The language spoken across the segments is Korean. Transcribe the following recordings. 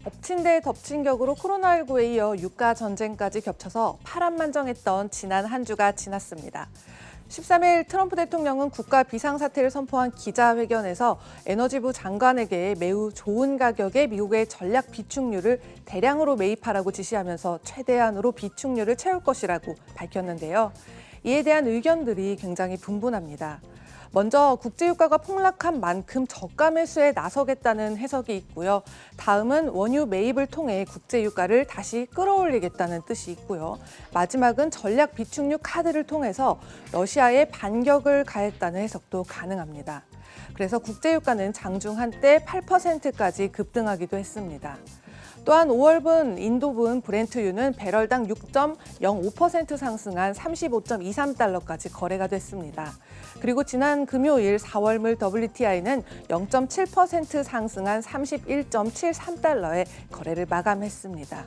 엎친 데 덮친 격으로 코로나19에 이어 유가 전쟁까지 겹쳐서 파란만장했던 지난 한 주가 지났습니다. 13일 트럼프 대통령은 국가 비상사태를 선포한 기자회견에서 에너지부 장관에게 매우 좋은 가격에 미국의 전략 비축유를 대량으로 매입하라고 지시하면서 최대한으로 비축유를 채울 것이라고 밝혔는데요. 이에 대한 의견들이 굉장히 분분합니다. 먼저 국제유가가 폭락한 만큼 저가 매수에 나서겠다는 해석이 있고요. 다음은 원유 매입을 통해 국제유가를 다시 끌어올리겠다는 뜻이 있고요. 마지막은 전략 비축유 카드를 통해서 러시아에 반격을 가했다는 해석도 가능합니다. 그래서 국제유가는 장중 한때 8%까지 급등하기도 했습니다. 또한 5월분 인도분 브렌트유는 배럴당 6.05% 상승한 35.23달러까지 거래가 됐습니다. 그리고 지난 금요일 4월물 WTI는 0.7% 상승한 31.73달러에 거래를 마감했습니다.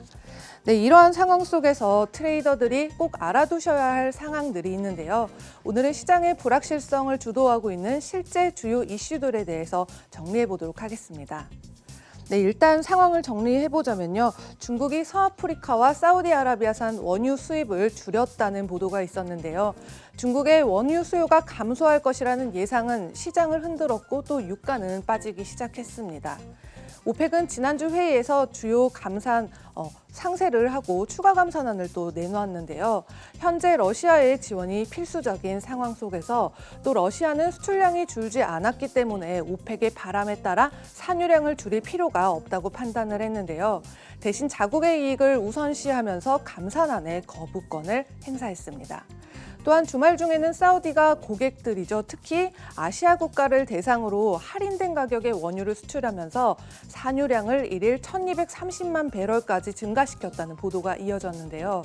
네, 이러한 상황 속에서 트레이더들이 꼭 알아두셔야 할 상황들이 있는데요. 오늘은 시장의 불확실성을 주도하고 있는 실제 주요 이슈들에 대해서 정리해 보도록 하겠습니다. 네, 일단 상황을 정리해보자면요. 중국이 서아프리카와 사우디아라비아산 원유 수입을 줄였다는 보도가 있었는데요. 중국의 원유 수요가 감소할 것이라는 예상은 시장을 흔들었고 또 유가는 빠지기 시작했습니다. 오펙은 지난주 회의에서 주요 감산 상세를 하고 추가 감산안을 또 내놓았는데요. 현재 러시아의 지원이 필수적인 상황 속에서 또 러시아는 수출량이 줄지 않았기 때문에 오펙의 바람에 따라 산유량을 줄일 필요가 없다고 판단을 했는데요. 대신 자국의 이익을 우선시하면서 감산안의 거부권을 행사했습니다. 또한 주말 중에는 사우디가 고객들이죠. 특히 아시아 국가를 대상으로 할인된 가격의 원유를 수출하면서 산유량을 일일 1,230만 배럴까지 증가시켰다는 보도가 이어졌는데요.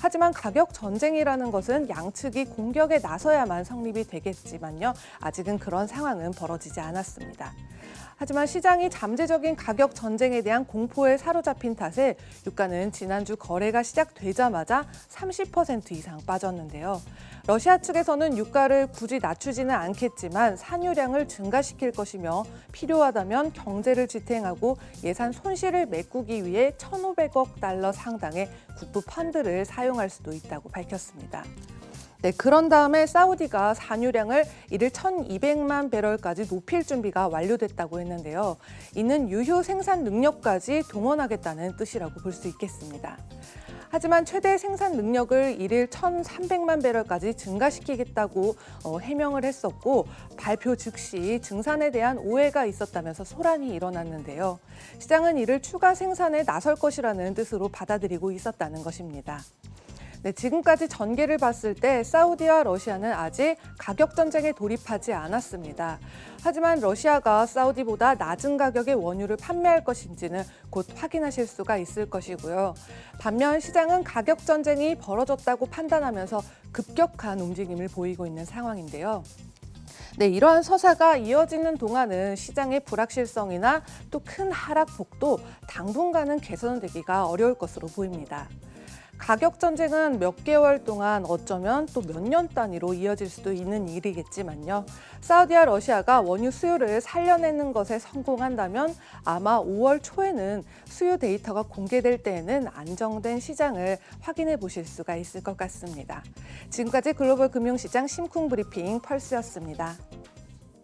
하지만 가격 전쟁이라는 것은 양측이 공격에 나서야만 성립이 되겠지만요. 아직은 그런 상황은 벌어지지 않았습니다. 하지만 시장이 잠재적인 가격 전쟁에 대한 공포에 사로잡힌 탓에 유가는 지난주 거래가 시작되자마자 30% 이상 빠졌는데요. 러시아 측에서는 유가를 굳이 낮추지는 않겠지만 산유량을 증가시킬 것이며 필요하다면 경제를 지탱하고 예산 손실을 메꾸기 위해 1,500억 달러 상당의 국부 펀드를 사용할 수도 있다고 밝혔습니다. 네, 그런 다음에 사우디가 산유량을 일일 1,200만 배럴까지 높일 준비가 완료됐다고 했는데요. 이는 유효 생산 능력까지 동원하겠다는 뜻이라고 볼 수 있겠습니다. 하지만 최대 생산 능력을 일일 1,300만 배럴까지 증가시키겠다고 해명을 했었고 발표 즉시 증산에 대한 오해가 있었다면서 소란이 일어났는데요. 시장은 이를 추가 생산에 나설 것이라는 뜻으로 받아들이고 있었다는 것입니다. 네, 지금까지 전개를 봤을 때 사우디와 러시아는 아직 가격 전쟁에 돌입하지 않았습니다. 하지만 러시아가 사우디보다 낮은 가격의 원유를 판매할 것인지는 곧 확인하실 수가 있을 것이고요. 반면 시장은 가격 전쟁이 벌어졌다고 판단하면서 급격한 움직임을 보이고 있는 상황인데요. 네, 이러한 서사가 이어지는 동안은 시장의 불확실성이나 또 큰 하락폭도 당분간은 개선되기가 어려울 것으로 보입니다. 가격 전쟁은 몇 개월 동안 어쩌면 또 몇 년 단위로 이어질 수도 있는 일이겠지만요. 사우디와 러시아가 원유 수요를 살려내는 것에 성공한다면 아마 5월 초에는 수요 데이터가 공개될 때에는 안정된 시장을 확인해 보실 수가 있을 것 같습니다. 지금까지 글로벌 금융시장 심쿵 브리핑 펄스였습니다.